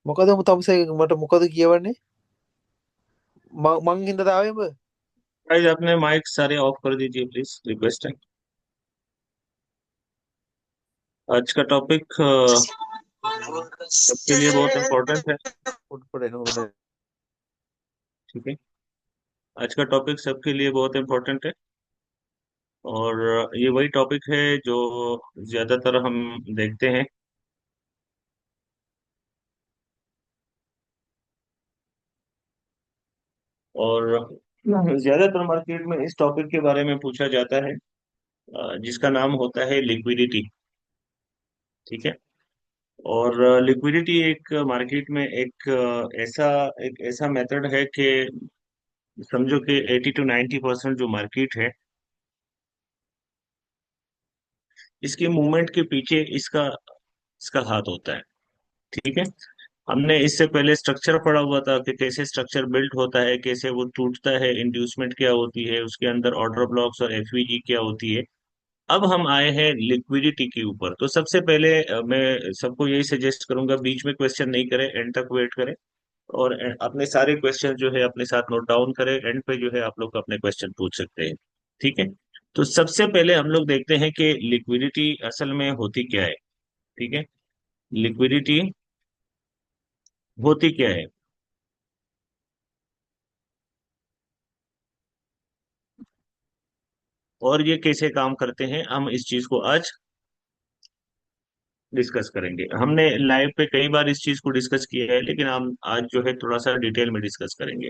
මොකද තමුසේ මට මොකද කියවන්නේ මං හින්දා තාවේඹ गाइस अपने माइक सारे ऑफ कर दीजिए प्लीज, रिक्वेस्ट है। आज का टॉपिक सबके लिए बहुत इम्पोर्टेंट है। උඩ ठीक है। आज का टॉपिक सबके लिए बहुत इम्पोर्टेंट है। और ये वही टॉपिक है जो ज्यादातर हम देखते हैं। और ज्यादातर मार्केट में इस टॉपिक के बारे में पूछा जाता है, जिसका नाम होता है लिक्विडिटी। ठीक है। और लिक्विडिटी एक मार्केट में एक ऐसा मेथड है कि समझो कि 80 to 90% जो मार्केट है, इसके मूवमेंट के पीछे इसका इसका हाथ होता है। ठीक है। हमने इससे पहले स्ट्रक्चर पढ़ा हुआ था कि कैसे स्ट्रक्चर बिल्ट होता है, कैसे वो टूटता है, इंड्यूसमेंट क्या होती है, उसके अंदर ऑर्डर ब्लॉक्स और एफवीजी क्या होती है। अब हम आए हैं लिक्विडिटी के ऊपर। तो सबसे पहले मैं सबको यही सजेस्ट करूंगा, बीच में क्वेश्चन नहीं करें, एंड तक वेट करें। और अपने सारे क्वेश्चन जो है अपने साथ नोट डाउन करें, एंड पे जो है आप लोग अपने क्वेश्चन पूछ सकते हैं। ठीक है। तो सबसे पहले हम लोग देखते हैं कि लिक्विडिटी असल में होती क्या है। ठीक है। लिक्विडिटी होती क्या है और ये कैसे काम करते हैं, हम इस चीज को आज डिस्कस करेंगे। हमने लाइव पे कई बार इस चीज को डिस्कस किया है, लेकिन हम आज जो है थोड़ा सा डिटेल में डिस्कस करेंगे।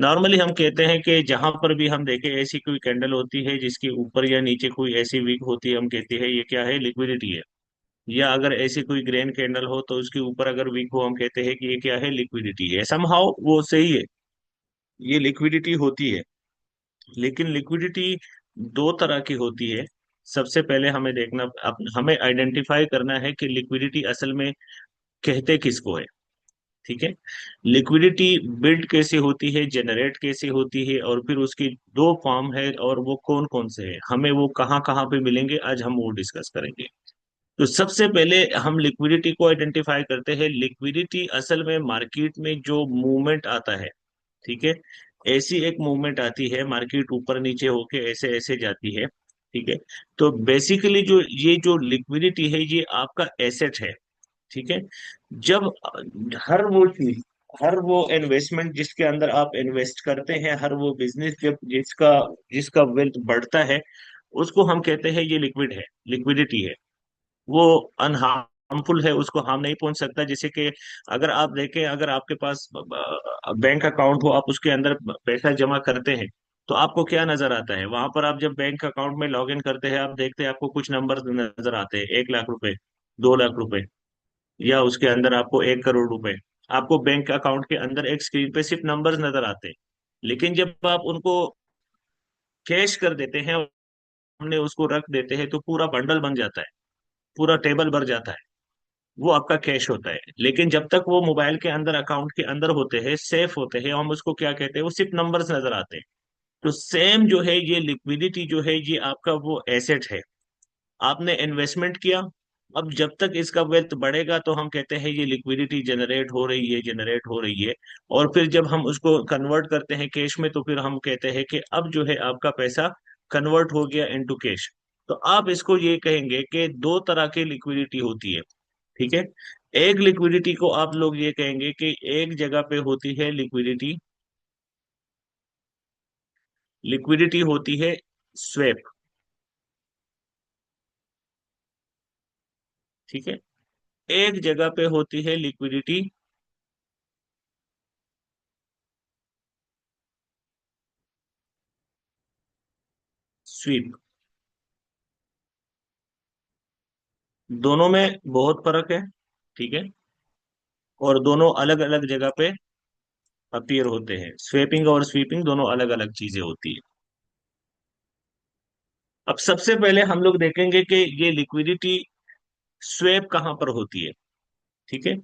नॉर्मली हम कहते हैं कि जहां पर भी हम देखें ऐसी कोई कैंडल होती है जिसके ऊपर या नीचे कोई ऐसी विक होती है, हम कहते हैं ये क्या है, लिक्विडिटी है। या अगर ऐसी कोई ग्रेन कैंडल हो तो उसके ऊपर अगर विक हो, हम कहते हैं कि ये क्या है, लिक्विडिटी है। समहाउ वो सही है, ये लिक्विडिटी होती है। लेकिन लिक्विडिटी दो तरह की होती है। सबसे पहले हमें देखना, हमें आइडेंटिफाई करना है कि लिक्विडिटी असल में कहते किसको है। ठीक है। लिक्विडिटी बिल्ड कैसे होती है, जनरेट कैसे होती है, और फिर उसकी दो फॉर्म है, और वो कौन कौन से हैं, हमें वो कहाँ कहाँ पे मिलेंगे, आज हम वो डिस्कस करेंगे। तो सबसे पहले हम लिक्विडिटी को आइडेंटिफाई करते हैं। लिक्विडिटी असल में मार्केट में जो मूवमेंट आता है, ठीक है, ऐसी एक मूवमेंट आती है, मार्केट ऊपर नीचे होके ऐसे ऐसे जाती है। ठीक है। तो बेसिकली जो ये जो लिक्विडिटी है, ये आपका एसेट है। ठीक है। जब हर वो चीज, हर वो इन्वेस्टमेंट जिसके अंदर आप इन्वेस्ट करते हैं, हर वो बिजनेस जब जिसका जिसका वेल्थ बढ़ता है, उसको हम कहते हैं ये लिक्विड है, लिक्विडिटी है। वो अनहार्मफुल है, उसको हार्म नहीं पहुंच सकता। जैसे कि अगर आप देखें, अगर आपके पास बैंक अकाउंट हो, आप उसके अंदर पैसा जमा करते हैं, तो आपको क्या नजर आता है वहां पर? आप जब बैंक अकाउंट में लॉग इन करते हैं, आप देखते हैं आपको कुछ नंबर नजर आते हैं, 1 लाख रुपए, 2 लाख रुपए, या उसके अंदर आपको 1 करोड़ रुपए। आपको बैंक अकाउंट के अंदर एक स्क्रीन पे सिर्फ नंबर्स नजर आते हैं। लेकिन जब आप उनको कैश कर देते हैं, हमने उसको रख देते हैं, तो पूरा बंडल बन जाता है, पूरा टेबल भर जाता है। वो आपका कैश होता है। लेकिन जब तक वो मोबाइल के अंदर, अकाउंट के अंदर होते हैं, सेफ होते हैं, हम उसको क्या कहते हैं, वो सिर्फ नंबर्स नजर आते हैं। तो सेम जो है ये लिक्विडिटी जो है, ये आपका वो एसेट है। आपने इन्वेस्टमेंट किया, अब जब तक इसका वेल्थ बढ़ेगा तो हम कहते हैं ये लिक्विडिटी जनरेट हो रही है, जनरेट हो रही है। और फिर जब हम उसको कन्वर्ट करते हैं कैश में, तो फिर हम कहते हैं कि अब जो है आपका पैसा कन्वर्ट हो गया इनटू कैश। तो आप इसको ये कहेंगे कि दो तरह की लिक्विडिटी होती है। ठीक है। एक लिक्विडिटी को आप लोग ये कहेंगे कि एक जगह पे होती है लिक्विडिटी, लिक्विडिटी होती है स्वेप। ठीक है। एक जगह पे होती है लिक्विडिटी स्वीप। दोनों में बहुत फर्क है। ठीक है। और दोनों अलग अलग जगह पे अपीयर होते हैं। स्वेपिंग और स्वीपिंग दोनों अलग अलग चीजें होती है। अब सबसे पहले हम लोग देखेंगे कि ये लिक्विडिटी स्वेप कहाँ पर होती है। ठीक है।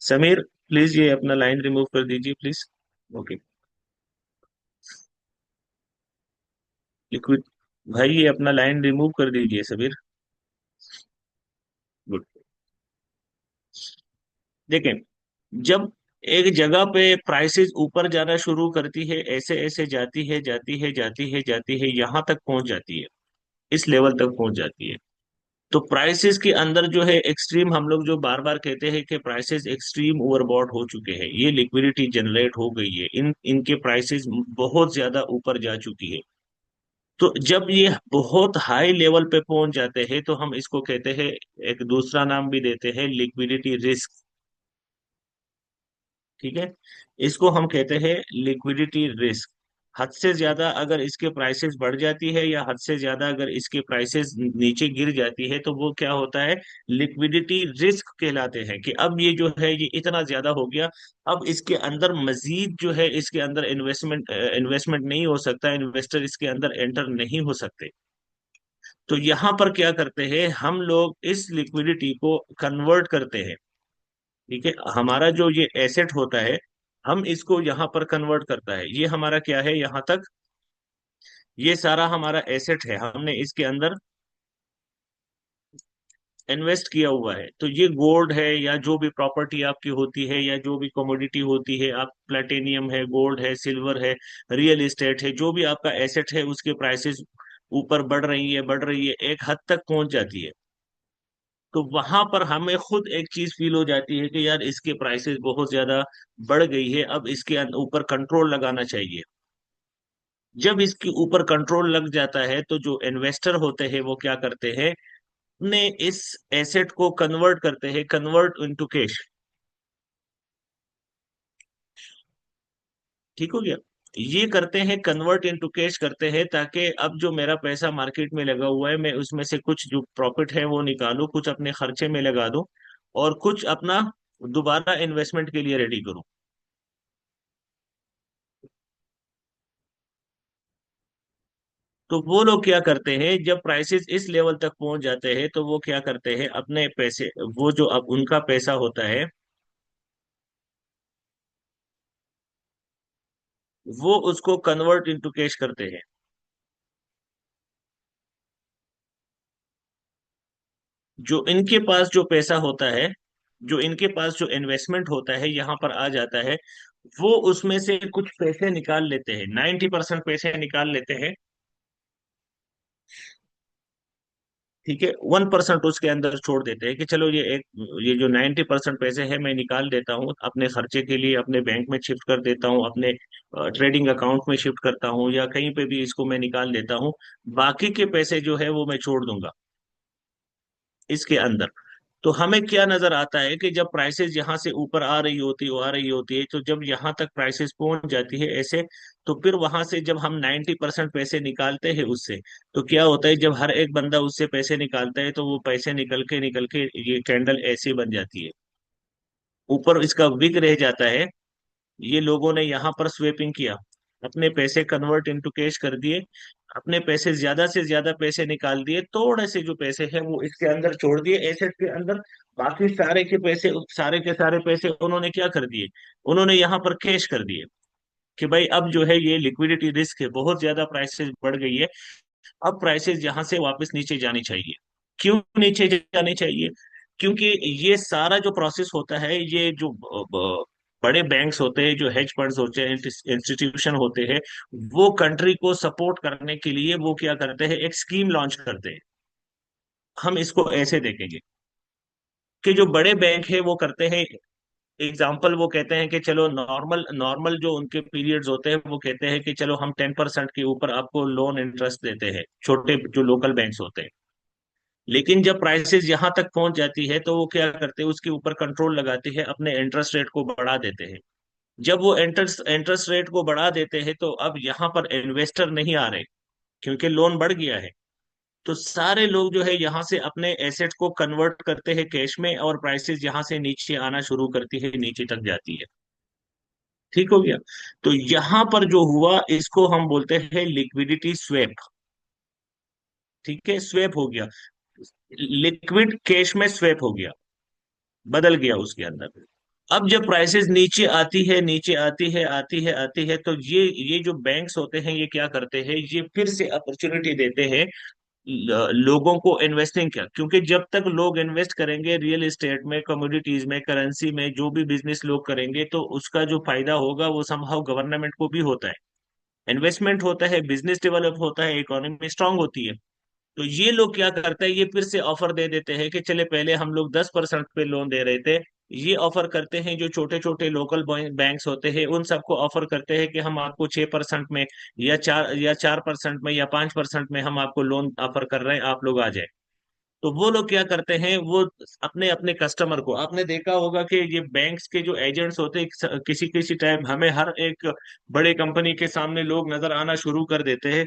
समीर, प्लीज ये अपना लाइन रिमूव कर दीजिए प्लीज। ओके। लिक्विड, भाई ये अपना लाइन रिमूव कर दीजिए समीर। गुड। देखें, जब एक जगह पे प्राइसेस ऊपर जाना शुरू करती है, ऐसे ऐसे जाती है जाती है जाती है जाती है, यहाँ तक पहुंच जाती है, इस लेवल तक पहुंच जाती है। तो प्राइसेस के अंदर जो है एक्सट्रीम, हम लोग जो बार बार कहते हैं कि प्राइसेस एक्सट्रीम ओवरबॉट हो चुके हैं, ये लिक्विडिटी जनरेट हो गई है, इनके प्राइसेस बहुत ज्यादा ऊपर जा चुकी है। तो जब ये बहुत हाई लेवल पे पहुंच जाते हैं तो हम इसको कहते हैं, एक दूसरा नाम भी देते हैं, लिक्विडिटी रिस्क। ठीक है, इसको हम कहते हैं लिक्विडिटी रिस्क। हद से ज्यादा अगर इसके प्राइसेस बढ़ जाती है, या हद से ज्यादा अगर इसके प्राइसेस नीचे गिर जाती है, तो वो क्या होता है, लिक्विडिटी रिस्क कहलाते हैं, कि अब ये जो है ये इतना ज्यादा हो गया, अब इसके अंदर मजीद जो है इसके अंदर इन्वेस्टमेंट नहीं हो सकता, इन्वेस्टर इसके अंदर एंटर नहीं हो सकते। तो यहाँ पर क्या करते हैं हम लोग, इस लिक्विडिटी को कन्वर्ट करते हैं। ठीक है, हमारा जो ये एसेट होता है, हम इसको यहाँ पर कन्वर्ट करता है, ये हमारा क्या है यहाँ तक, ये सारा हमारा एसेट है, हमने इसके अंदर इन्वेस्ट किया हुआ है। तो ये गोल्ड है, या जो भी प्रॉपर्टी आपकी होती है, या जो भी कमोडिटी होती है, आप प्लेटिनियम है, गोल्ड है, सिल्वर है, रियल एस्टेट है, जो भी आपका एसेट है, उसके प्राइसेस ऊपर बढ़ रही है, एक हद तक पहुंच जाती है। तो वहां पर हमें खुद एक चीज फील हो जाती है कि यार इसके प्राइसेस बहुत ज्यादा बढ़ गई है, अब इसके ऊपर कंट्रोल लगाना चाहिए। जब इसके ऊपर कंट्रोल लग जाता है तो जो इन्वेस्टर होते हैं वो क्या करते हैं, अपने इस एसेट को कन्वर्ट करते हैं, कन्वर्ट इनटू कैश। ठीक हो गया, ये करते हैं, कन्वर्ट इनटू कैश करते हैं, ताकि अब जो मेरा पैसा मार्केट में लगा हुआ है, मैं उसमें से कुछ जो प्रॉफिट है वो निकालूं, कुछ अपने खर्चे में लगा दूं, और कुछ अपना दोबारा इन्वेस्टमेंट के लिए रेडी करूं। तो वो लोग क्या करते हैं, जब प्राइसेस इस लेवल तक पहुंच जाते हैं तो वो क्या करते हैं, अपने पैसे, वो जो अब उनका पैसा होता है, वो उसको कन्वर्ट इनटू कैश करते हैं। जो इनके पास जो पैसा होता है, जो इनके पास जो इन्वेस्टमेंट होता है यहाँ पर आ जाता है, वो उसमें से कुछ पैसे निकाल लेते हैं, 90% पैसे निकाल लेते हैं। ठीक है, 1% उसके अंदर छोड़ देते हैं कि चलो ये एक, ये जो 90% पैसे हैं मैं निकाल देता हूँ अपने खर्चे के लिए, अपने बैंक में शिफ्ट कर देता हूँ, अपने ट्रेडिंग अकाउंट में शिफ्ट करता हूँ, या कहीं पे भी इसको मैं निकाल देता हूँ। बाकी के पैसे जो है वो मैं छोड़ दूंगा इसके अंदर। तो हमें क्या नजर आता है कि जब प्राइसेस यहाँ से ऊपर आ रही होती है, तो जब यहाँ तक प्राइसेस पहुंच जाती है ऐसे, तो फिर वहां से जब हम 90% पैसे निकालते हैं उससे, तो क्या होता है, जब हर एक बंदा उससे पैसे निकालता है, तो वो पैसे निकल के ये कैंडल ऐसी बन जाती है, ऊपर इसका विग रह जाता है। ये लोगों ने यहाँ पर स्वेपिंग किया, अपने पैसे कन्वर्ट इनटू कैश कर दिए, अपने पैसे ज्यादा से ज्यादा पैसे निकाल दिए, थोड़े से जो पैसे हैं वो इसके अंदर छोड़ दिए, एसेट के अंदर। बाकी सारे के पैसे, सारे के सारे पैसे उन्होंने क्या कर दिए, उन्होंने यहाँ पर कैश कर दिए, कि भाई अब जो है ये लिक्विडिटी रिस्क है, बहुत ज्यादा प्राइसेस बढ़ गई है, अब प्राइसेस यहाँ से वापस नीचे जानी चाहिए। क्यों नीचे जानी चाहिए? क्योंकि ये सारा जो प्रोसेस होता है, ये जो बड़े बैंक्स होते हैं, जो हेज फंड्स होते हैं, इंस्टीट्यूशन होते हैं, वो कंट्री को सपोर्ट करने के लिए वो क्या करते हैं, एक स्कीम लॉन्च करते हैं। हम इसको ऐसे देखेंगे कि जो बड़े बैंक है वो करते हैं, एग्जाम्पल वो कहते हैं कि चलो नॉर्मल नॉर्मल जो उनके पीरियड्स होते हैं, वो कहते हैं कि चलो हम 10% के ऊपर आपको लोन इंटरेस्ट देते हैं, छोटे जो लोकल बैंक्स होते हैं। लेकिन जब प्राइसेस यहाँ तक पहुंच जाती है तो वो क्या करते हैं, उसके ऊपर कंट्रोल लगाते हैं, अपने इंटरेस्ट रेट को बढ़ा देते हैं। जब वो इंटरेस्ट रेट को बढ़ा देते हैं, तो अब यहाँ पर इन्वेस्टर नहीं आ रहे, क्योंकि लोन बढ़ गया है। तो सारे लोग जो है यहाँ से अपने एसेट को कन्वर्ट करते हैं कैश में, और प्राइसेस यहाँ से नीचे आना शुरू करती है, नीचे तक जाती है। ठीक हो गया, तो यहाँ पर जो हुआ इसको हम बोलते हैं लिक्विडिटी स्वेप। ठीक है, स्वेप हो गया, लिक्विड कैश में स्वेप हो गया, बदल गया उसके अंदर। अब जब प्राइसेस नीचे आती है, नीचे आती है, आती है, तो ये जो बैंक्स होते हैं ये क्या करते हैं, ये फिर से अपॉर्चुनिटी देते हैं लोगों को इन्वेस्टिंग क्या, क्योंकि जब तक लोग इन्वेस्ट करेंगे रियल एस्टेट में, कमोडिटीज में, करेंसी में, जो भी बिजनेस लोग करेंगे, तो उसका जो फायदा होगा वो समहाउ गवर्नमेंट को भी होता है। इन्वेस्टमेंट होता है, बिजनेस डेवलप होता है, इकोनॉमी स्ट्रांग होती है। तो ये लोग क्या करते हैं, ये फिर से ऑफर दे देते हैं कि चले, पहले हम लोग 10% पे लोन दे रहे थे, ये ऑफर करते हैं जो छोटे छोटे लोकल बैंक्स होते हैं उन सबको ऑफर करते हैं कि हम आपको 6% में, या 4% में, या 5% में हम आपको लोन ऑफर कर रहे हैं, आप लोग आ जाए। तो वो लोग क्या करते हैं, वो अपने अपने कस्टमर को, आपने देखा होगा कि ये बैंक्स के जो एजेंट्स होते हैं, किसी किसी टाइम हमें हर एक बड़े कंपनी के सामने लोग नजर आना शुरू कर देते हैं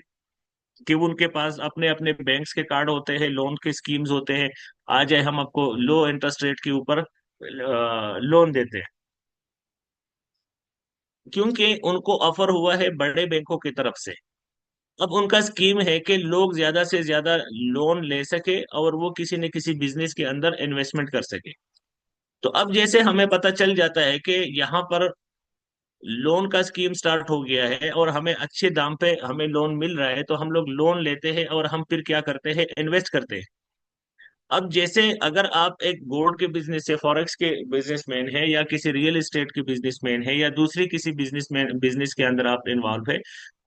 कि उनके पास अपने अपने बैंक्स के कार्ड होते हैं, लोन के स्कीम्स होते हैं, आ जाए हम आपको लो इंटरेस्ट रेट के ऊपर लोन देते हैं, क्योंकि उनको ऑफर हुआ है बड़े बैंकों की तरफ से। अब उनका स्कीम है कि लोग ज्यादा से ज्यादा लोन ले सके और वो किसी न किसी बिजनेस के अंदर इन्वेस्टमेंट कर सके। तो अब जैसे हमें पता चल जाता है कि यहाँ पर लोन का स्कीम स्टार्ट हो गया है और हमें अच्छे दाम पे हमें लोन मिल रहा है, तो हम लोग लोन लेते हैं और हम फिर क्या करते हैं, इन्वेस्ट करते हैं। अब जैसे अगर आप एक गोल्ड के बिजनेस से, फॉरेक्स के बिजनेसमैन है, या किसी रियल एस्टेट के बिजनेसमैन है, या दूसरी किसी बिजनेस के अंदर आप इन्वॉल्व है,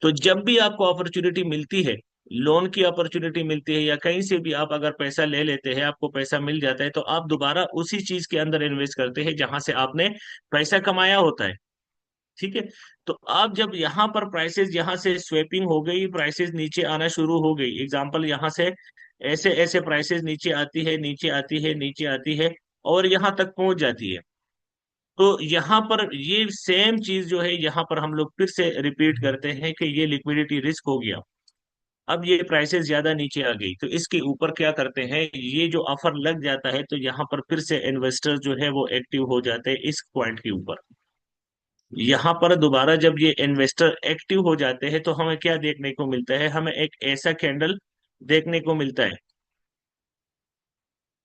तो जब भी आपको अपॉर्चुनिटी मिलती है, लोन की अपॉर्चुनिटी मिलती है, या कहीं से भी आप अगर पैसा ले लेते हैं, आपको पैसा मिल जाता है, तो आप दोबारा उसी चीज के अंदर इन्वेस्ट करते हैं जहां से आपने पैसा कमाया होता है। ठीक है। तो आप जब यहाँ पर प्राइसेस, यहाँ से स्वेपिंग हो गई, प्राइसेस नीचे आना शुरू हो गई, एग्जांपल यहाँ से ऐसे ऐसे प्राइसेस नीचे आती है, नीचे आती है, नीचे आती है, और यहाँ तक पहुंच जाती है। तो यहाँ पर ये सेम चीज जो है, यहाँ पर हम लोग फिर से रिपीट करते हैं कि ये लिक्विडिटी रिस्क हो गया। अब ये प्राइसेस ज्यादा नीचे आ गई, तो इसके ऊपर क्या करते हैं, ये जो ऑफर लग जाता है, तो यहाँ पर फिर से इन्वेस्टर जो है वो एक्टिव हो जाते हैं इस पॉइंट के ऊपर। यहाँ पर दोबारा जब ये इन्वेस्टर एक्टिव हो जाते हैं, तो हमें क्या देखने को मिलता है, हमें एक ऐसा कैंडल देखने को मिलता है।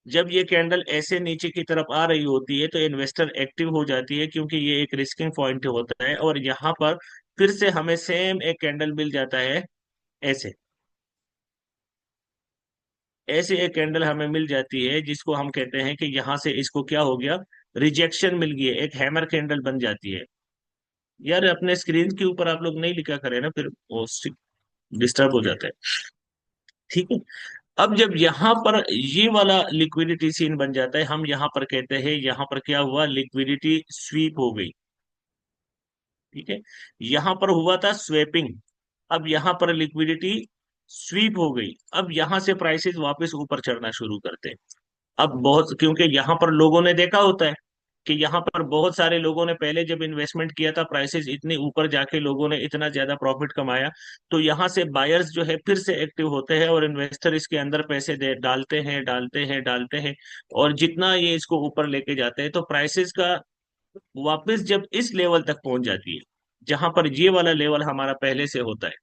जब ये कैंडल ऐसे नीचे की तरफ आ रही होती है, तो इन्वेस्टर एक्टिव हो जाती है, क्योंकि ये एक रिस्किंग पॉइंट होता है। और यहाँ पर फिर से हमें सेम एक कैंडल मिल जाता है, ऐसे ऐसे एक कैंडल हमें मिल जाती है, जिसको हम कहते हैं कि यहाँ से इसको क्या हो गया, रिजेक्शन मिल गई है, एक हैमर कैंडल बन जाती है। यार अपने स्क्रीन के ऊपर आप लोग नहीं लिखा करें ना, फिर वो डिस्टर्ब हो जाता है। ठीक है। अब जब यहाँ पर ये वाला लिक्विडिटी सीन बन जाता है, हम यहाँ पर कहते हैं यहाँ पर क्या हुआ, लिक्विडिटी स्वीप हो गई। ठीक है। यहाँ पर हुआ था स्वेपिंग, अब यहाँ पर लिक्विडिटी स्वीप हो गई। अब यहाँ से प्राइसेस वापस ऊपर चढ़ना शुरू करते हैं। अब बहुत, क्योंकि यहाँ पर लोगों ने देखा होता है कि यहाँ पर बहुत सारे लोगों ने पहले जब इन्वेस्टमेंट किया था, प्राइसेस इतने ऊपर जाके लोगों ने इतना ज्यादा प्रॉफिट कमाया, तो यहाँ से बायर्स जो है फिर से एक्टिव होते हैं और इन्वेस्टर इसके अंदर पैसे दे डालते हैं, डालते हैं, डालते हैं। और जितना ये इसको ऊपर लेके जाते हैं, तो प्राइसेस का वापस जब इस लेवल तक पहुंच जाती है, जहां पर ये वाला लेवल हमारा पहले से होता है।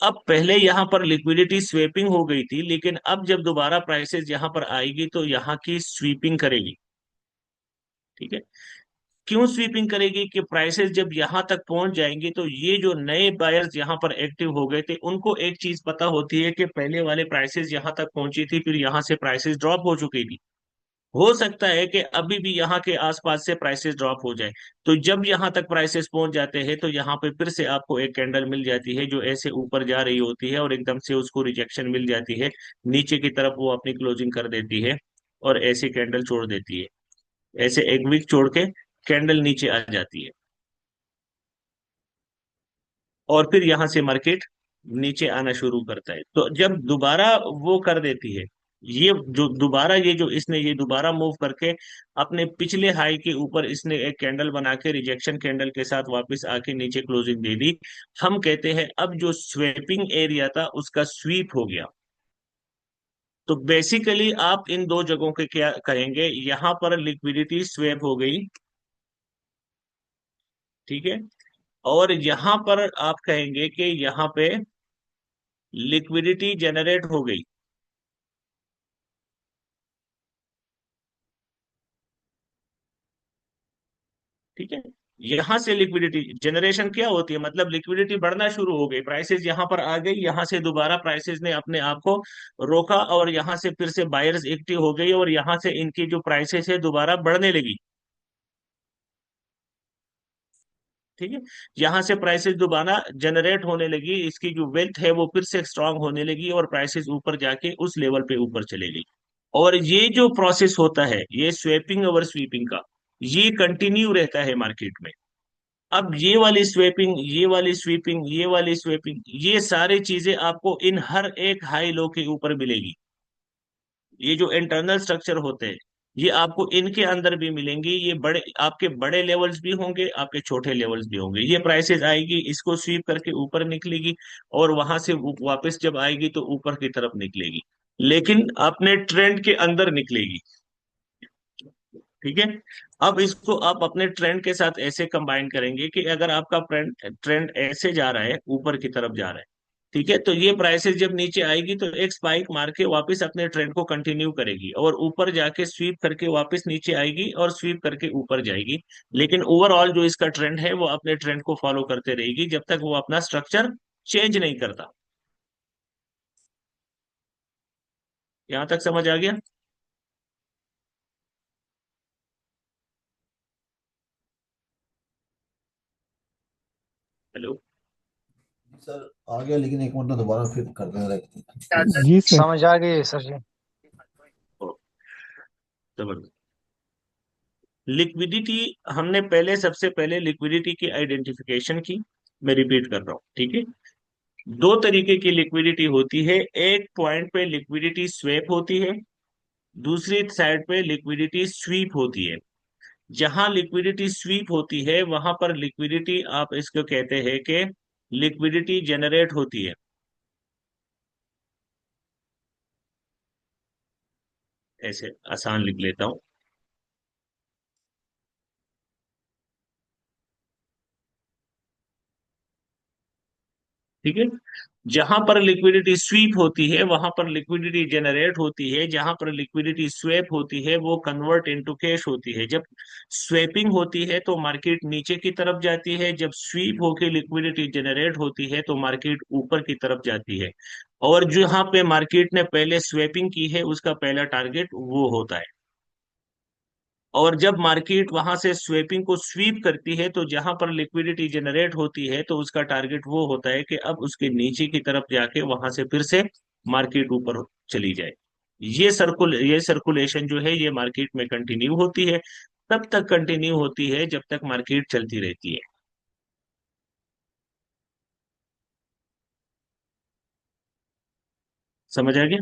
अब पहले यहाँ पर लिक्विडिटी स्वेपिंग हो गई थी, लेकिन अब जब दोबारा प्राइसेस यहाँ पर आएगी, तो यहाँ की स्वीपिंग करेगी। ठीक है। क्यों स्वीपिंग करेगी, कि प्राइसेस जब यहाँ तक पहुंच जाएंगे, तो ये जो नए बायर्स यहाँ पर एक्टिव हो गए थे, उनको एक चीज पता होती है कि पहले वाले प्राइसेस यहाँ तक पहुंची थी, फिर यहाँ से प्राइसेस ड्रॉप हो चुकी थी। हो सकता है कि अभी भी यहाँ के आसपास से प्राइसेस ड्रॉप हो जाए। तो जब यहाँ तक प्राइसेस पहुंच जाते हैं, तो यहाँ पे फिर से आपको एक कैंडल मिल जाती है जो ऐसे ऊपर जा रही होती है, और एकदम से उसको रिजेक्शन मिल जाती है, नीचे की तरफ वो अपनी क्लोजिंग कर देती है, और ऐसी कैंडल छोड़ देती है, ऐसे एक वीक छोड़ के कैंडल नीचे आ जाती है, और फिर यहाँ से मार्केट नीचे आना शुरू करता है। तो जब दोबारा वो कर देती है, ये जो इसने ये दोबारा मूव करके अपने पिछले हाई के ऊपर इसने एक कैंडल बना के रिजेक्शन कैंडल के साथ वापस आके नीचे क्लोजिंग दे दी, हम कहते हैं अब जो स्वेपिंग एरिया था उसका स्वीप हो गया। तो बेसिकली आप इन दो जगहों के क्या कहेंगे, यहाँ पर लिक्विडिटी स्वेप हो गई। ठीक है। और यहाँ पर आप कहेंगे कि यहाँ पे लिक्विडिटी जनरेट हो गई। ठीक है। यहां से लिक्विडिटी जनरेशन क्या होती है, मतलब लिक्विडिटी बढ़ना शुरू हो गई, प्राइसेस यहां पर आ गई, यहां से दोबारा प्राइसेस ने अपने आप को रोका और यहां से फिर से बायर्स एक्टिव हो गई और यहां से इनकी जो प्राइसेस है दोबारा बढ़ने लगी। ठीक है, यहाँ से प्राइसेस दोबारा जनरेट होने लगी, इसकी जो वेल्थ है वो फिर से स्ट्रांग होने लगी और प्राइसेस ऊपर जाके उस लेवल पे ऊपर चले गई। और ये जो प्रोसेस होता है ये स्वैपिंग और स्वीपिंग का, ये कंटिन्यू रहता है मार्केट में। अब ये वाली स्वेपिंग, ये वाली स्वीपिंग, ये वाली स्वेपिंग, ये सारी चीजें आपको इन हर एक हाई लो के ऊपर मिलेगी। ये जो इंटरनल स्ट्रक्चर होते हैं ये आपको इनके अंदर भी मिलेंगे, ये बड़े आपके बड़े लेवल्स भी होंगे, आपके छोटे लेवल्स भी होंगे। ये प्राइसेस आएगी, इसको स्वीप करके ऊपर निकलेगी और वहां से वापस जब आएगी तो ऊपर की तरफ निकलेगी, लेकिन अपने ट्रेंड के अंदर निकलेगी। ठीक है, अब इसको आप अपने ट्रेंड के साथ ऐसे कंबाइन करेंगे कि अगर आपका ट्रेंड ट्रेंड ऐसे जा रहा है, ऊपर की तरफ जा रहा है, ठीक है, तो ये प्राइसेस जब नीचे आएगी तो एक स्पाइक मार के वापस अपने ट्रेंड को कंटिन्यू करेगी और ऊपर जाके स्वीप करके वापस नीचे आएगी और स्वीप करके ऊपर जाएगी। लेकिन ओवरऑल जो इसका ट्रेंड है वो अपने ट्रेंड को फॉलो करते रहेगी जब तक वो अपना स्ट्रक्चर चेंज नहीं करता। यहां तक समझ आ गया? हेलो? सर आ गया, लेकिन एक मिनट दोबारा फिर कर देना लगती जी सर। समझ आ गई सर जी। ओ, जबरदस्त। लिक्विडिटी, हमने पहले सबसे पहले लिक्विडिटी की आइडेंटिफिकेशन की। मैं रिपीट कर रहा हूं, ठीक है। दो तरीके की लिक्विडिटी होती है, एक पॉइंट पे लिक्विडिटी स्वेप होती है, दूसरी साइड पे लिक्विडिटी स्वीप होती है। जहां लिक्विडिटी स्वीप होती है वहां पर लिक्विडिटी, आप इसको कहते हैं कि लिक्विडिटी जनरेट होती है। ऐसे आसान लिख लेता हूं, ठीक है। जहां पर लिक्विडिटी स्वीप होती है वहां पर लिक्विडिटी जनरेट होती है, जहां पर लिक्विडिटी स्वेप होती है वो कन्वर्ट इनटू कैश होती है। जब स्वेपिंग होती है तो मार्केट नीचे की तरफ जाती है, जब स्वीप होके लिक्विडिटी जनरेट होती है तो मार्केट ऊपर की तरफ जाती है। और जहां पे मार्केट ने पहले स्वेपिंग की है उसका पहला टारगेट वो होता है। और जब मार्केट वहां से स्वेपिंग को स्वीप करती है तो जहां पर लिक्विडिटी जनरेट होती है तो उसका टारगेट वो होता है कि अब उसके नीचे की तरफ जाके वहां से फिर से मार्केट ऊपर चली जाए। ये सर्कुलेशन जो है ये मार्केट में कंटिन्यू होती है, तब तक कंटिन्यू होती है जब तक मार्केट चलती रहती है। समझ आ गया?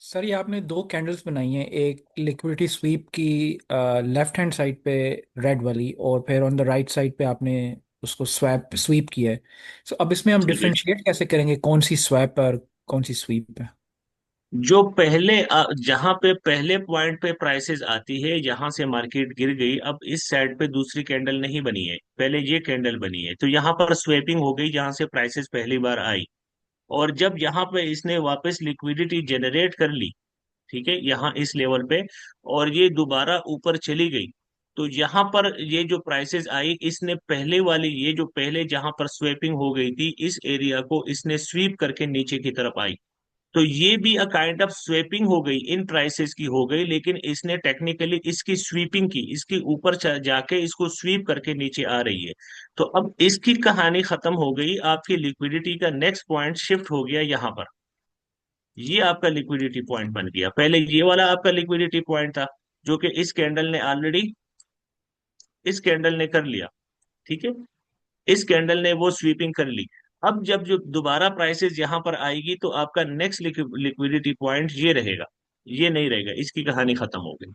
सर ये आपने दो कैंडल्स बनाई हैं, एक लिक्विडिटी स्वीप की लेफ्ट हैंड साइड पे रेड वाली, और फिर ऑन द राइट साइड पे आपने उसको स्वैप स्वीप किया है। सो अब इसमें हम ठीक है, डिफरेंशिएट कैसे करेंगे कौन सी स्वैप और कौन सी स्वीप है? जो पहले जहां पे पहले पॉइंट पे प्राइसेस आती है, जहां से मार्केट गिर गई, अब इस साइड पे दूसरी कैंडल नहीं बनी है, पहले ये कैंडल बनी है, तो यहाँ पर स्वेपिंग हो गई जहां से प्राइसेस पहली बार आई। और जब यहाँ पे इसने वापस लिक्विडिटी जनरेट कर ली, ठीक है, यहाँ इस लेवल पे, और ये दोबारा ऊपर चली गई, तो यहाँ पर ये जो प्राइसेस आई इसने पहले वाली, ये जो पहले जहां पर स्वेपिंग हो गई थी इस एरिया को इसने स्वीप करके नीचे की तरफ आई। तो ये भी अ काइंड ऑफ स्वेपिंग हो गई, इन प्राइसेस की हो गई, लेकिन इसने टेक्निकली इसकी स्वीपिंग की, इसके ऊपर जाके इसको स्वीप करके नीचे आ रही है। तो अब इसकी कहानी खत्म हो गई, आपकी लिक्विडिटी का नेक्स्ट पॉइंट शिफ्ट हो गया यहाँ पर। ये आपका लिक्विडिटी पॉइंट बन गया, पहले ये वाला आपका लिक्विडिटी पॉइंट था जो कि इस कैंडल ने ऑलरेडी, इस कैंडल ने कर लिया, ठीक है, इस कैंडल ने वो स्वीपिंग कर ली। अब जब जो दोबारा प्राइसेस यहां पर आएगी तो आपका नेक्स्ट लिक्विडिटी पॉइंट ये रहेगा, ये नहीं रहेगा, इसकी कहानी खत्म हो गई।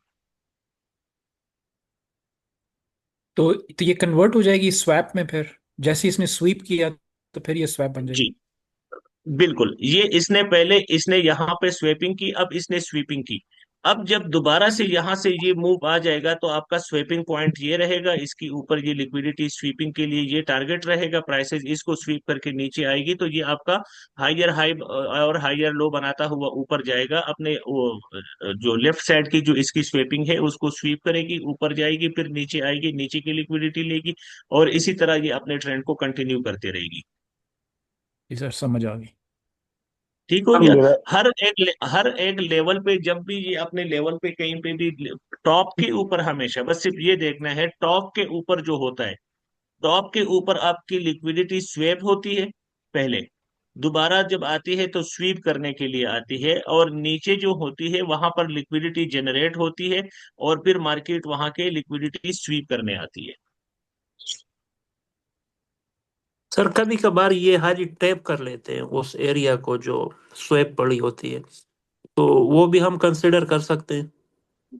तो ये कन्वर्ट हो जाएगी स्वैप में, फिर जैसे इसने स्वीप किया तो फिर ये स्वैप बन जी जाएगी। बिल्कुल, ये इसने पहले इसने यहाँ पे स्वेपिंग की, अब इसने स्वीपिंग की, अब जब दोबारा से यहां से ये मूव आ जाएगा तो आपका स्वीपिंग पॉइंट ये रहेगा, इसके ऊपर ये लिक्विडिटी स्वीपिंग के लिए ये टारगेट रहेगा, प्राइसेस इसको स्वीप करके नीचे आएगी तो ये आपका हायर हाई और हायर लो बनाता हुआ ऊपर जाएगा, अपने वो जो लेफ्ट साइड की जो इसकी स्वीपिंग है उसको स्वीप करेगी, ऊपर जाएगी, फिर नीचे आएगी, नीचे की लिक्विडिटी लेगी, और इसी तरह ये अपने ट्रेंड को कंटिन्यू करते रहेगी। जी सर, समझ आ गई। ठीक हो सर गया। मेरा हर एक लेवल पे जब भी ये अपने लेवल पे कहीं पे भी टॉप के ऊपर, हमेशा बस सिर्फ ये देखना है टॉप के ऊपर जो होता है, टॉप के ऊपर आपकी लिक्विडिटी स्वेप होती है पहले, दोबारा जब आती है तो स्वीप करने के लिए आती है, और नीचे जो होती है वहां पर लिक्विडिटी जनरेट होती है, और फिर मार्केट वहां के लिक्विडिटी स्वीप करने आती है। सर कभी कभार ये हाजी टैप कर लेते हैं उस एरिया को जो स्वेप पड़ी होती है, तो वो भी हम कंसिडर कर सकते हैं।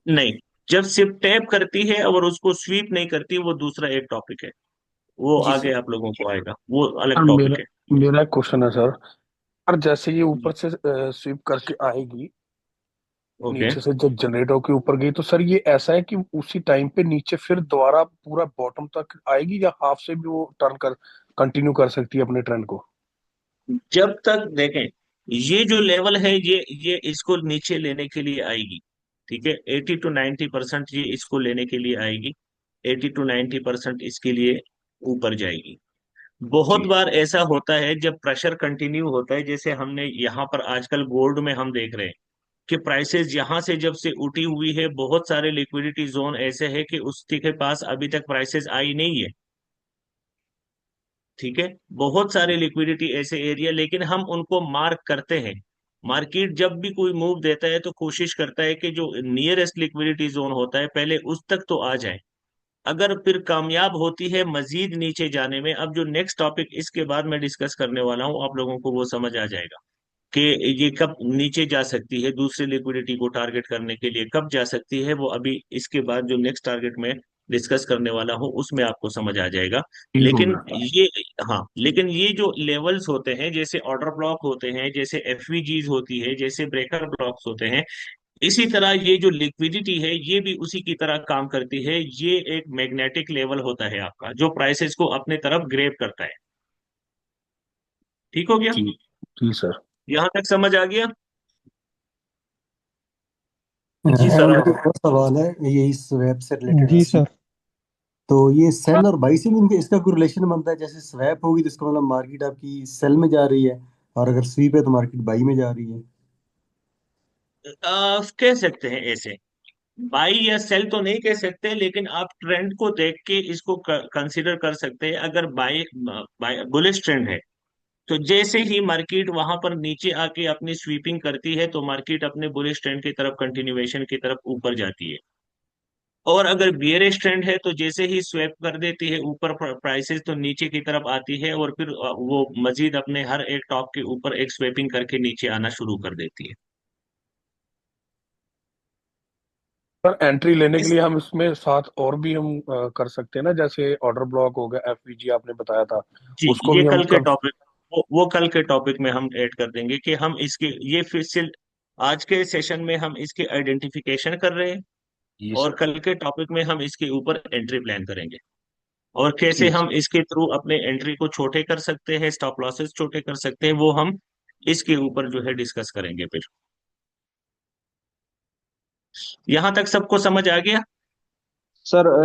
नहीं, जब सिर्फ टैप करती है और उसको स्वीप नहीं करती, वो दूसरा एक टॉपिक है, वो जी आगे सर। आप लोगों को आएगा, वो सर अलग मेरा टॉपिक है। मेरा क्वेश्चन है सर। और जैसे ये जी। ऊपर से स्वीप करके आएगी, ओके। नीचे से जब जनरेटर के ऊपर गई, तो सर ये ऐसा है कि उसी टाइम पे नीचे फिर दोबारा पूरा बॉटम तक आएगी, या हाफ से भी वो टर्न कर कंटिन्यू कर सकती है अपने ट्रेंड को? जब तक देखें, ये जो लेवल है ये इसको नीचे लेने के लिए आएगी, ठीक है, 80 to 90% ये इसको लेने के लिए आएगी, 80 to 90% इसके लिए ऊपर जाएगी। बहुत जी। बार ऐसा होता है जब प्रेशर कंटिन्यू होता है, जैसे हमने यहाँ पर आजकल गोल्ड में हम देख रहे हैं कि प्राइसेस यहाँ से जब से उठी हुई है, बहुत सारे लिक्विडिटी जोन ऐसे है कि उसके के पास अभी तक प्राइसेस आई नहीं है, ठीक है, बहुत सारे लिक्विडिटी ऐसे एरिया, लेकिन हम उनको मार्क करते हैं। मार्केट जब भी कोई मूव देता है तो कोशिश करता है कि जो नियरेस्ट लिक्विडिटी जोन होता है पहले उस तक तो आ जाए, अगर फिर कामयाब होती है मजीद नीचे जाने में, अब जो नेक्स्ट टॉपिक इसके बाद मैं डिस्कस करने वाला हूं आप लोगों को वो समझ आ जाएगा कि ये कब नीचे जा सकती है, दूसरी लिक्विडिटी को टारगेट करने के लिए कब जा सकती है, वो अभी इसके बाद जो नेक्स्ट टारगेट में डिस्कस करने वाला हूँ उसमें आपको समझ आ जाएगा। ठीक हो लेकिन गया। ये, हाँ, लेकिन ये जो लेवल्स होते हैं, जैसे ऑर्डर ब्लॉक होते हैं, जैसे एफवीजीज होती है, जैसे ब्रेकर ब्लॉक्स होते हैं, इसी तरह ये जो लिक्विडिटी है ये भी उसी की तरह काम करती है। ये एक मैग्नेटिक लेवल होता है आपका, जो प्राइसेस को अपने तरफ ग्रेब करता है। ठीक हो गया, जी जी सर। यहां तक समझ आ गया? जी सर, मेरा हाँ। एक और सवाल है, ये इस वेब से रिलेटेड है। जी सर। तो ये सेल और बाई से भी इसका कोई रिलेशन बनता है? जैसे स्वैप होगी तो इसका मतलब मार्केट आपकी सेल में जा रही है, और अगर स्वीप है तो मार्केट बाई में जा रही है। कह सकते हैं ऐसे, बाई या सेल तो नहीं कह सकते, लेकिन आप ट्रेंड को देख के इसको कंसीडर कर सकते हैं। अगर बाई बुलिश ट्रेंड है तो जैसे ही मार्केट वहां पर नीचे आके अपनी स्वीपिंग करती है तो मार्केट अपने बुलिश ट्रेंड की तरफ, कंटिन्यूएशन की तरफ ऊपर जाती है। और अगर बियरिश ट्रेंड है तो जैसे ही स्वैप कर देती है ऊपर, प्राइसेस तो नीचे की तरफ आती है, और फिर वो मजीद अपने हर एक टॉप के ऊपर एक स्वैपिंग करके नीचे आना शुरू कर देती है। पर एंट्री लेने के इस लिए हम इसमें साथ और भी हम कर सकते हैं ना, जैसे ऑर्डर ब्लॉक हो गया, एफवीजी आपने बताया था, जी, उसको ये भी हम कल के कर। टॉपिक, वो कल के टॉपिक में हम ऐड कर देंगे कि हम इसके, ये फिर से आज के सेशन में हम इसके आइडेंटिफिकेशन कर रहे हैं, जी और सर। कल के टॉपिक में हम इसके ऊपर एंट्री प्लान करेंगे, और कैसे ठीक हम इसके थ्रू अपने एंट्री को छोटे कर सकते हैं, स्टॉप लॉसेस छोटे कर सकते हैं, वो हम इसके ऊपर जो है डिस्कस करेंगे फिर। यहां तक सबको समझ आ गया? सर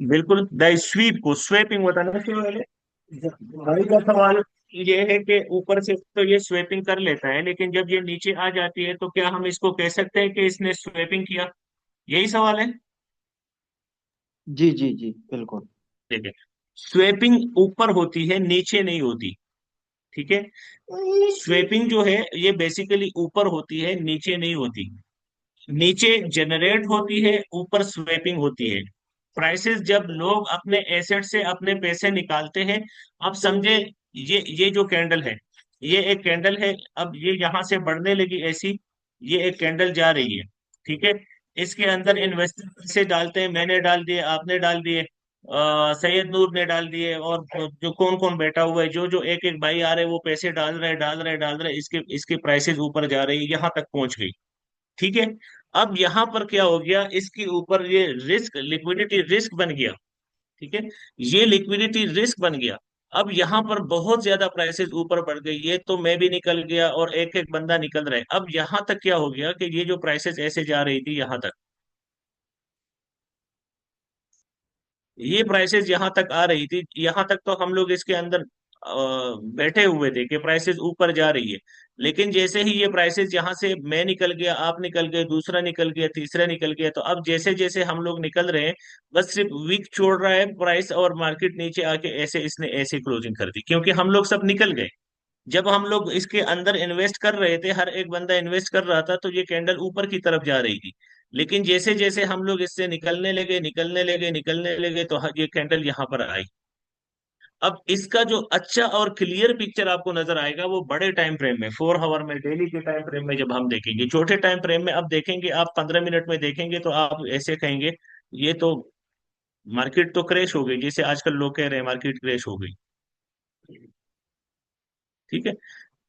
बिल्कुल, द स्वीप को स्वेपिंग बताना चाहिए पहले। भाई का सवाल ये है कि ऊपर से तो ये स्वेपिंग कर लेता है, लेकिन जब ये नीचे आ जाती है तो क्या हम इसको कह सकते हैं कि इसने स्वेपिंग किया? यही सवाल है। जी जी जी बिल्कुल ठीक है, स्वेपिंग ऊपर होती है, नीचे नहीं होती, ठीक है। स्वेपिंग जो है ये बेसिकली ऊपर होती है, नीचे नहीं होती। नीचे जनरेट होती है, ऊपर स्वेपिंग होती है। प्राइसेस जब लोग अपने एसेट से अपने पैसे निकालते हैं, अब समझे, ये जो कैंडल है, ये एक कैंडल है, अब ये यहां से बढ़ने लगी ऐसी, ये एक कैंडल जा रही है, ठीक है। इसके अंदर इन्वेस्टर पैसे डालते हैं, मैंने डाल दिए, आपने डाल दिए, सैयद नूर ने डाल दिए, और जो कौन कौन बैठा हुआ है, जो जो एक एक भाई आ रहे हैं वो पैसे डाल रहे, इसके इसके प्राइसेस ऊपर जा रही है, यहाँ तक पहुंच गई, ठीक है। अब यहाँ पर क्या हो गया, इसके ऊपर ये रिस्क, लिक्विडिटी रिस्क बन गया, ठीक है। ये लिक्विडिटी रिस्क बन गया। अब यहाँ पर बहुत ज्यादा प्राइसेस ऊपर बढ़ गई, ये तो मैं भी निकल गया और एक एक बंदा निकल रहा है। अब यहाँ तक क्या हो गया कि ये जो प्राइसेस ऐसे जा रही थी यहाँ तक, ये प्राइसेस यहाँ तक आ रही थी, यहाँ तक तो हम लोग इसके अंदर बैठे हुए थे कि प्राइसेस ऊपर जा रही है। लेकिन जैसे ही ये प्राइसेस यहाँ से, मैं निकल गया, आप निकल गए, दूसरा निकल गया, तीसरा निकल गया, तो अब जैसे जैसे हम लोग निकल रहे हैं, बस सिर्फ वीक छोड़ रहा है प्राइस, और मार्केट नीचे आके ऐसे इसने ऐसे क्लोजिंग कर दी, क्योंकि हम लोग सब निकल गए। जब हम लोग इसके अंदर इन्वेस्ट कर रहे थे, हर एक बंदा इन्वेस्ट कर रहा था, तो ये कैंडल ऊपर की तरफ जा रही थी। लेकिन जैसे जैसे हम लोग इससे निकलने लगे, तो ये कैंडल यहाँ पर आई। अब इसका जो अच्छा और क्लियर पिक्चर आपको नजर आएगा वो बड़े टाइम फ्रेम में, 4 आवर में, डेली के टाइम फ्रेम में जब हम देखेंगे। छोटे टाइम फ्रेम में अब देखेंगे आप, 15 मिनट में देखेंगे तो आप ऐसे कहेंगे ये तो मार्केट तो क्रैश हो गई, जैसे आजकल लोग कह रहे हैं मार्केट क्रैश हो गई, ठीक है।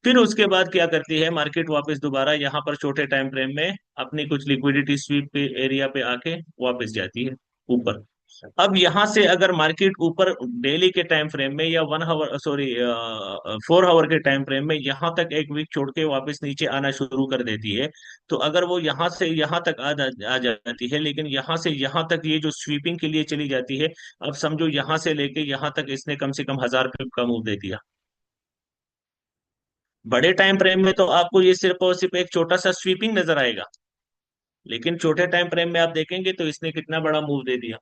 फिर उसके बाद क्या करती है मार्केट, वापस दोबारा यहाँ पर छोटे टाइम फ्रेम में अपनी कुछ लिक्विडिटी स्वीप पे एरिया पे आके वापस जाती है ऊपर। अब यहाँ से अगर मार्केट ऊपर डेली के टाइम फ्रेम में, या 1 आवर, सॉरी 4 आवर के टाइम फ्रेम में, यहाँ तक एक वीक छोड़ के वापस नीचे आना शुरू कर देती है, तो अगर वो यहाँ से यहाँ तक आ जाती है, लेकिन यहाँ से यहाँ तक ये जो स्वीपिंग के लिए चली जाती है, अब समझो यहाँ से लेके यहाँ तक इसने कम से कम 1000 पिप का मूव दे दिया। बड़े टाइम फ्रेम में तो आपको ये सिर्फ और सिर्फ एक छोटा सा स्वीपिंग नजर आएगा, लेकिन छोटे टाइम फ्रेम में आप देखेंगे तो इसने कितना बड़ा मूव दे दिया।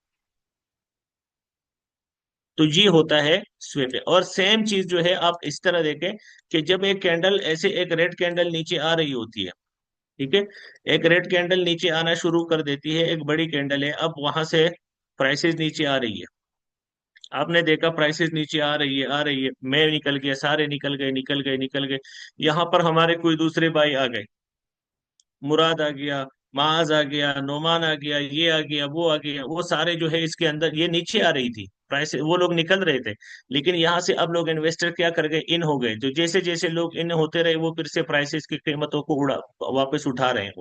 तो ये होता है स्वेप। और सेम चीज जो है आप इस तरह देखें कि जब एक कैंडल ऐसे, एक रेड कैंडल नीचे आ रही होती है, ठीक है, एक रेड कैंडल नीचे आना शुरू कर देती है, एक बड़ी कैंडल है, अब वहां से प्राइसेस नीचे आ रही है, आपने देखा प्राइसेस नीचे आ रही है, मैं निकल गया, सारे निकल गए। यहाँ पर हमारे कोई दूसरे भाई आ गए, मुराद आ गया, माज आ गया, नोमान आ गया, ये आ गया, वो आ गया, वो सारे जो है इसके अंदर, ये नीचे आ रही थी प्राइस, वो लोग निकल रहे थे। लेकिन यहाँ से अब लोग इन्वेस्टर क्या कर गए, इन हो गए। तो जैसे जैसे लोग इन होते रहे, वो फिर से प्राइसेस की कीमतों को वापस उठा रहे हैं,